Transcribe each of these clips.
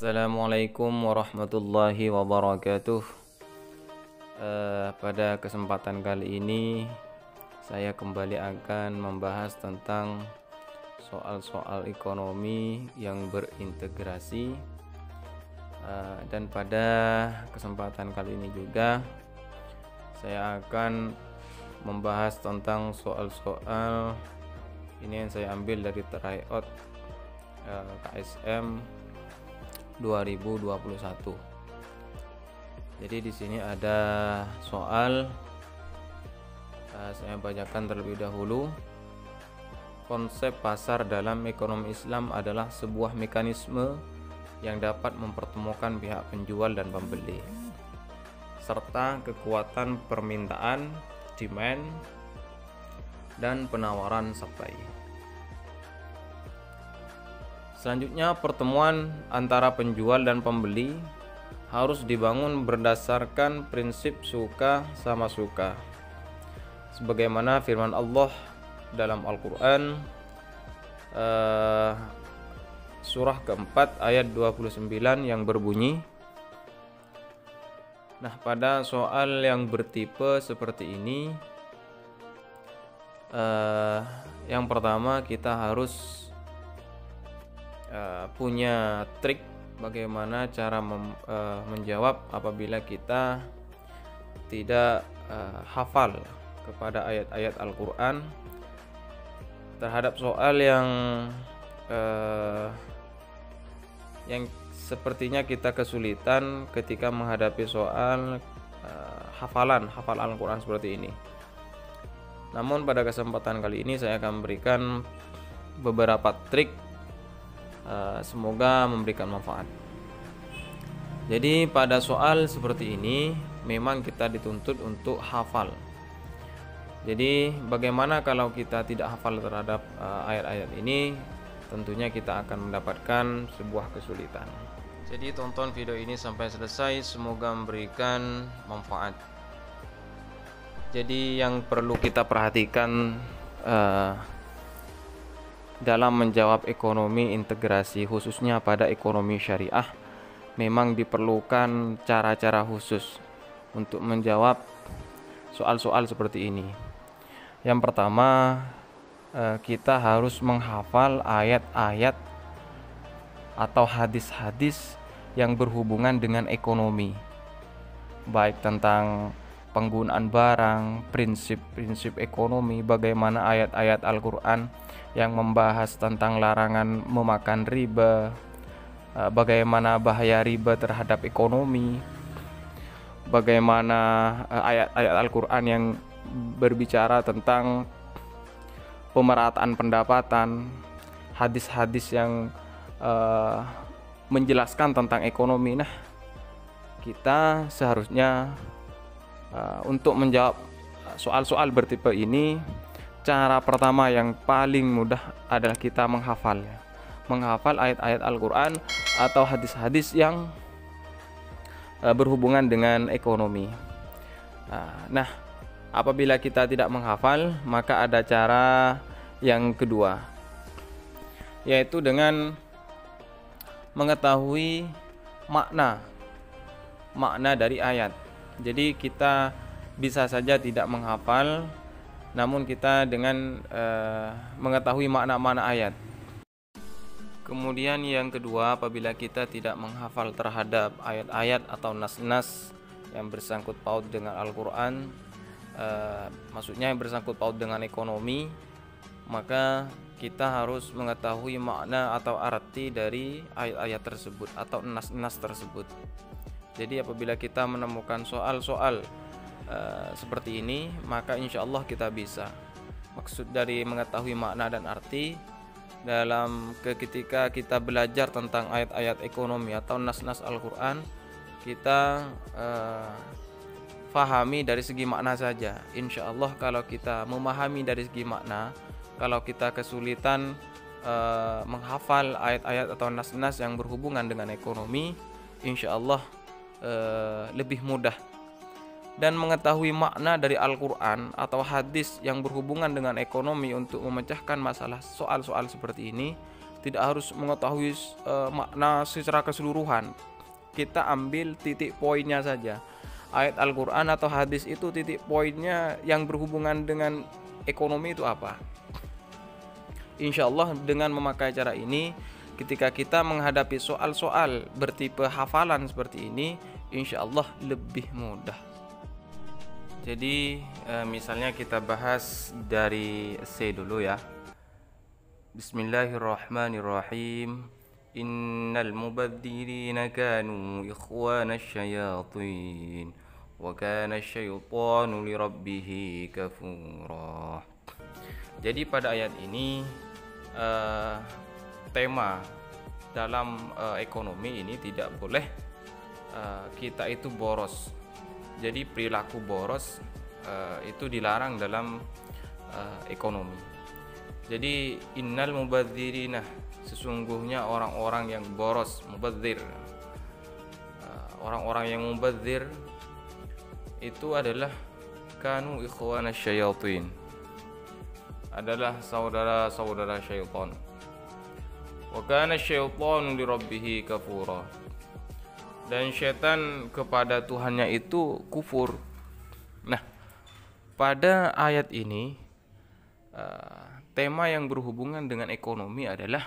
Assalamualaikum warahmatullahi wabarakatuh. Pada kesempatan kali ini saya kembali akan membahas tentang soal-soal ekonomi yang berintegrasi. Dan pada kesempatan kali ini juga saya akan membahas tentang soal-soal ini yang saya ambil dari tryout KSM 2021. Jadi di sini ada soal, saya bacakan terlebih dahulu. Konsep pasar dalam ekonomi Islam adalah sebuah mekanisme yang dapat mempertemukan pihak penjual dan pembeli serta kekuatan permintaan, demand, dan penawaran supply. Selanjutnya, pertemuan antara penjual dan pembeli harus dibangun berdasarkan prinsip suka sama suka. Sebagaimana firman Allah dalam Al-Quran surah keempat ayat 29 yang berbunyi, nah pada soal yang bertipe seperti ini, yang pertama kita harus punya trik bagaimana cara menjawab apabila kita tidak hafal kepada ayat-ayat Al-Quran terhadap soal yang sepertinya kita kesulitan ketika menghadapi soal hafal Al-Quran seperti ini. Namun pada kesempatan kali ini saya akan memberikan beberapa trik, semoga memberikan manfaat. Jadi pada soal seperti ini memang kita dituntut untuk hafal. Jadi bagaimana kalau kita tidak hafal terhadap ayat-ayat ini? Tentunya kita akan mendapatkan sebuah kesulitan. Jadi tonton video ini sampai selesai, semoga memberikan manfaat. Jadi yang perlu kita perhatikan dalam menjawab ekonomi integrasi, khususnya pada ekonomi syariah, memang diperlukan cara-cara khusus untuk menjawab soal-soal seperti ini. Yang pertama, kita harus menghafal ayat-ayat atau hadis-hadis yang berhubungan dengan ekonomi, baik tentang penggunaan barang, prinsip-prinsip ekonomi, bagaimana ayat-ayat Al-Quran yang membahas tentang larangan memakan riba, bagaimana bahaya riba terhadap ekonomi, bagaimana ayat-ayat Al-Quran yang berbicara tentang pemerataan pendapatan, hadis-hadis yang menjelaskan tentang ekonomi. Nah, kita seharusnya untuk menjawab soal-soal bertipe ini, cara pertama yang paling mudah adalah kita menghafal ayat-ayat Al-Quran atau hadis-hadis yang berhubungan dengan ekonomi. Nah, apabila kita tidak menghafal, maka ada cara yang kedua, yaitu dengan mengetahui makna dari ayat. Jadi kita bisa saja tidak menghafal, namun kita dengan mengetahui makna-makna ayat. Kemudian yang kedua, apabila kita tidak menghafal terhadap ayat-ayat atau nas-nas yang bersangkut paut dengan Al-Quran, maksudnya yang bersangkut paut dengan ekonomi, maka kita harus mengetahui makna atau arti dari ayat-ayat tersebut atau nas-nas tersebut. Jadi apabila kita menemukan soal-soal seperti ini, maka insya Allah kita bisa. Maksud dari mengetahui makna dan arti dalam ketika kita belajar tentang ayat-ayat ekonomi atau nas-nas Al-Quran, kita fahami dari segi makna saja. Insya Allah kalau kita memahami dari segi makna, kalau kita kesulitan menghafal ayat-ayat atau nas-nas yang berhubungan dengan ekonomi, insya Allah lebih mudah. Dan mengetahui makna dari Al-Quran atau hadis yang berhubungan dengan ekonomi untuk memecahkan masalah soal-soal seperti ini, tidak harus mengetahui makna secara keseluruhan. Kita ambil titik poinnya saja. Ayat Al-Quran atau hadis itu titik poinnya yang berhubungan dengan ekonomi itu apa. Insya Allah dengan memakai cara ini, ketika kita menghadapi soal-soal bertipe hafalan seperti ini, insya Allah lebih mudah. Jadi misalnya kita bahas dari C dulu ya. Bismillahirrahmanirrahim. Innal mubadzirina kanu ikhwana syayatin wa kana syaitanu lirabbih kafura. Jadi pada ayat ini tema dalam ekonomi ini tidak boleh kita itu boros. Jadi perilaku boros itu dilarang dalam ekonomi. Jadi innal mubadzirina, sesungguhnya orang-orang yang boros, mubadzir. Orang-orang yang mubadzir itu adalah kanu ikhwana syayatin, adalah saudara-saudara syaitan. Wa kana syaitanu lirabbih kafura, dan syaitan kepada Tuhannya itu kufur. Nah, pada ayat ini tema yang berhubungan dengan ekonomi adalah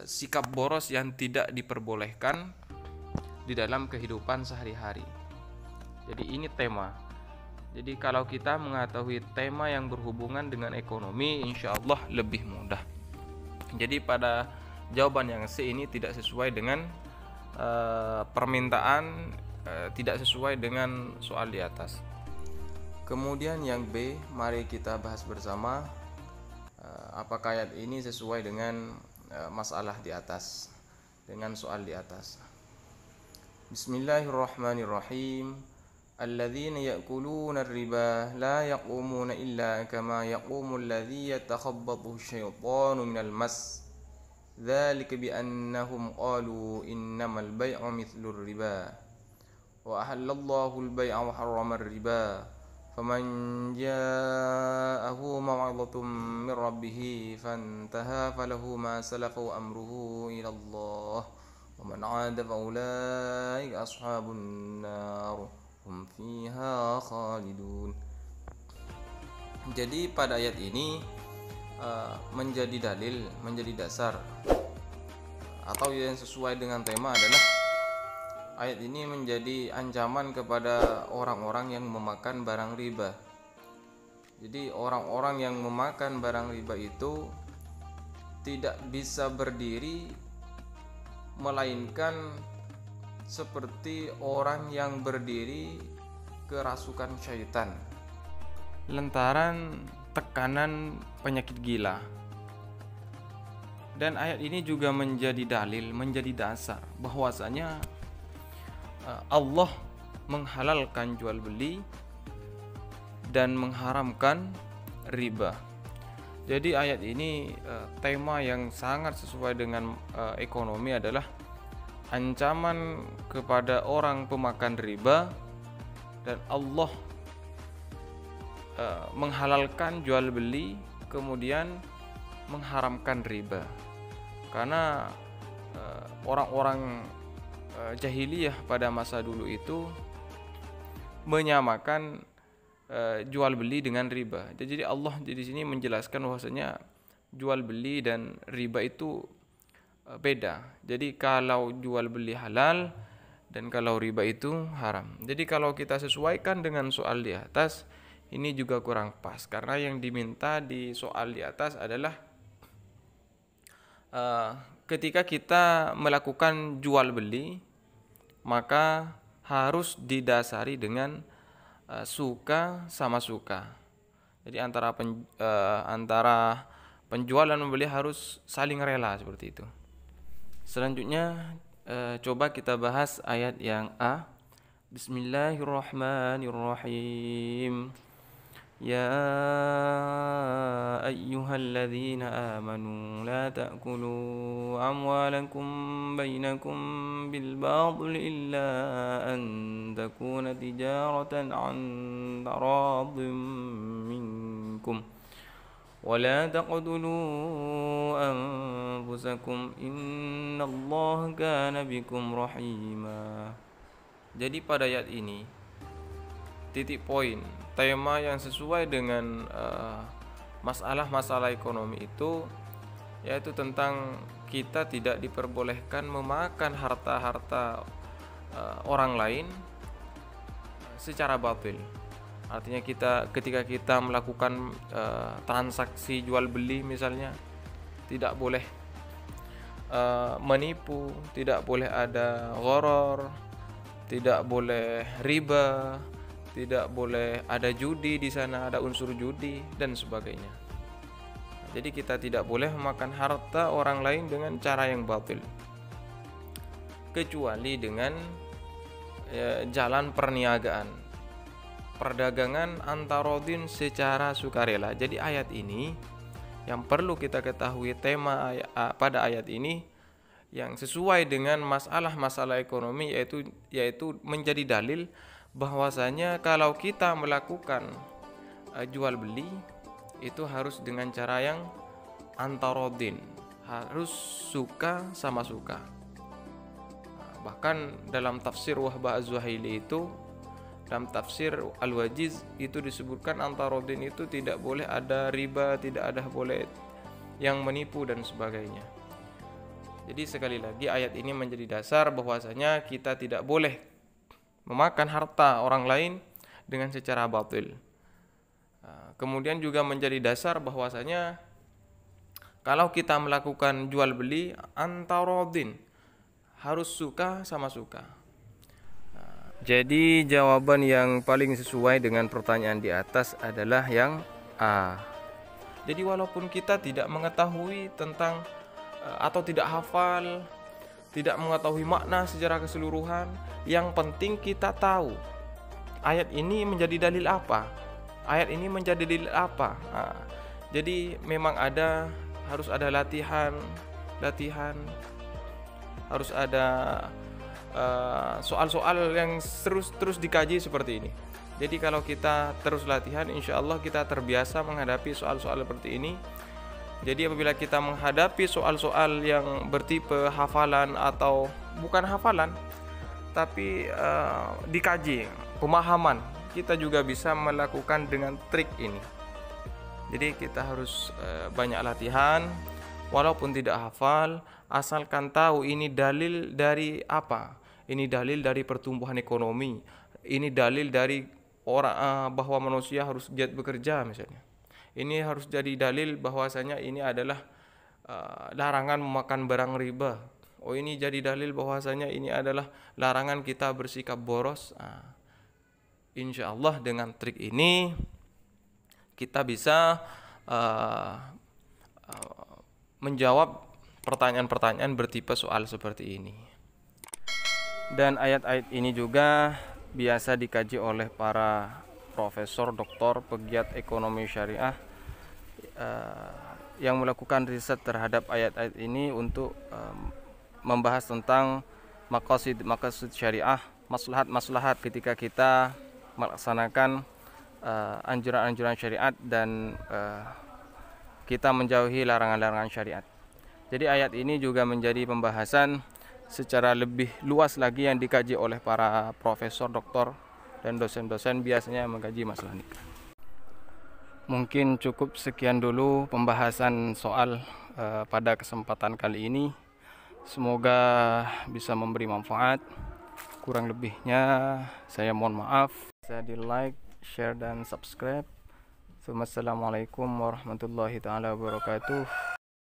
sikap boros yang tidak diperbolehkan di dalam kehidupan sehari-hari. Jadi ini tema. Jadi kalau kita mengetahui tema yang berhubungan dengan ekonomi, insya Allah lebih mudah. Jadi pada jawaban yang C ini tidak sesuai dengan permintaan, tidak sesuai dengan soal di atas. Kemudian yang B, mari kita bahas bersama apakah ayat ini sesuai dengan masalah di atas, dengan soal di atas. Bismillahirrahmanirrahim. Alladzina ya'kuluna ar-riba la yaqumuna illa kama yaqumu alladzi yatakhabbathu asy-syaitanu minal mas. Dzalika bi annahum qalu innamal bay'u mithlu ar-riba wa ahallallahu al-bay'a wa harrama ar-riba. فمن جاءه موعظة من ربه فانتهى فله ما سلف وأمره إلى الله ومن عاد فأولئك أصحاب النار هم فيها خالدون. Jadi pada ayat ini menjadi dalil, menjadi dasar atau yang sesuai dengan tema adalah ayat ini menjadi ancaman kepada orang-orang yang memakan barang riba. Jadi orang-orang yang memakan barang riba itu tidak bisa berdiri melainkan seperti orang yang berdiri kerasukan syaitan lantaran tekanan penyakit gila. Dan ayat ini juga menjadi dalil, menjadi dasar bahwasanya Allah menghalalkan jual beli dan mengharamkan riba. Jadi ayat ini tema yang sangat sesuai dengan ekonomi adalah ancaman kepada orang pemakan riba, dan Allah menghalalkan jual beli kemudian mengharamkan riba. Karena orang-orang jahiliyah pada masa dulu itu menyamakan jual beli dengan riba. Jadi Allah di sini menjelaskan bahwasanya jual beli dan riba itu beda. Jadi kalau jual beli halal dan kalau riba itu haram. Jadi kalau kita sesuaikan dengan soal di atas, ini juga kurang pas karena yang diminta di soal di atas adalah ketika kita melakukan jual beli, maka harus didasari dengan suka sama suka. Jadi antara penjual dan pembeli harus saling rela seperti itu. Selanjutnya coba kita bahas ayat yang A. Bismillahirrahmanirrahim. Ya ayyuhalladzina amanu la ta'kulu amwalakum bainakum bil batil illa an takuna tijaratan an taradhim minkum ولا تقتلوا أنفسكم إن الله كان بكم رحيما. Jadi pada ayat ini titik poin tema yang sesuai dengan masalah-masalah ekonomi itu yaitu tentang kita tidak diperbolehkan memakan harta-harta orang lain secara batil. Artinya ketika kita melakukan transaksi jual beli misalnya, tidak boleh menipu, tidak boleh ada gharar, tidak boleh riba, tidak boleh ada judi di sana, ada unsur judi dan sebagainya. Jadi kita tidak boleh memakan harta orang lain dengan cara yang batil, kecuali dengan jalan perniagaan, perdagangan antarodin secara sukarela. Jadi ayat ini yang perlu kita ketahui, tema pada ayat ini yang sesuai dengan masalah-masalah ekonomi yaitu menjadi dalil bahwasanya kalau kita melakukan jual beli itu harus dengan cara yang antarodin, harus suka sama suka. Bahkan dalam tafsir Wahbah Az-Zuhaili itu, dalam tafsir Al-Wajiz itu disebutkan antarodin itu tidak boleh ada riba, tidak ada boleh yang menipu dan sebagainya. Jadi sekali lagi ayat ini menjadi dasar bahwasanya kita tidak boleh memakan harta orang lain dengan secara batil. Kemudian juga menjadi dasar bahwasanya kalau kita melakukan jual beli antarodin harus suka sama suka. Jadi jawaban yang paling sesuai dengan pertanyaan di atas adalah yang A. Jadi walaupun kita tidak mengetahui tentang atau tidak hafal, tidak mengetahui makna secara keseluruhan, yang penting kita tahu ayat ini menjadi dalil apa, ayat ini menjadi dalil apa. Jadi memang harus ada latihan, harus ada soal-soal yang terus dikaji seperti ini. Jadi kalau kita terus latihan, insya Allah kita terbiasa menghadapi soal-soal seperti ini. Jadi apabila kita menghadapi soal-soal yang bertipe hafalan atau bukan hafalan, tapi dikaji, pemahaman, kita juga bisa melakukan dengan trik ini. Jadi kita harus banyak latihan, walaupun tidak hafal, asalkan tahu ini dalil dari apa. Ini dalil dari pertumbuhan ekonomi. Ini dalil dari orang bahwa manusia harus giat bekerja misalnya. Ini harus jadi dalil bahwasanya ini adalah larangan memakan barang riba. Oh, ini jadi dalil bahwasanya ini adalah larangan kita bersikap boros. Insya Allah dengan trik ini kita bisa menjawab pertanyaan-pertanyaan bertipe soal seperti ini. Dan ayat-ayat ini juga biasa dikaji oleh para profesor, doktor, pegiat ekonomi syariah yang melakukan riset terhadap ayat-ayat ini untuk membahas tentang maqasid syariah, maslahat ketika kita melaksanakan anjuran-anjuran syariat dan kita menjauhi larangan-larangan syariat. Jadi ayat ini juga menjadi pembahasan secara lebih luas lagi yang dikaji oleh para profesor, doktor, dan dosen-dosen biasanya mengkaji masalah nikah. Mungkin cukup sekian dulu pembahasan soal pada kesempatan kali ini. Semoga bisa memberi manfaat. Kurang lebihnya saya mohon maaf. Bisa di like, share, dan subscribe. Wassalamualaikum warahmatullahi wabarakatuh.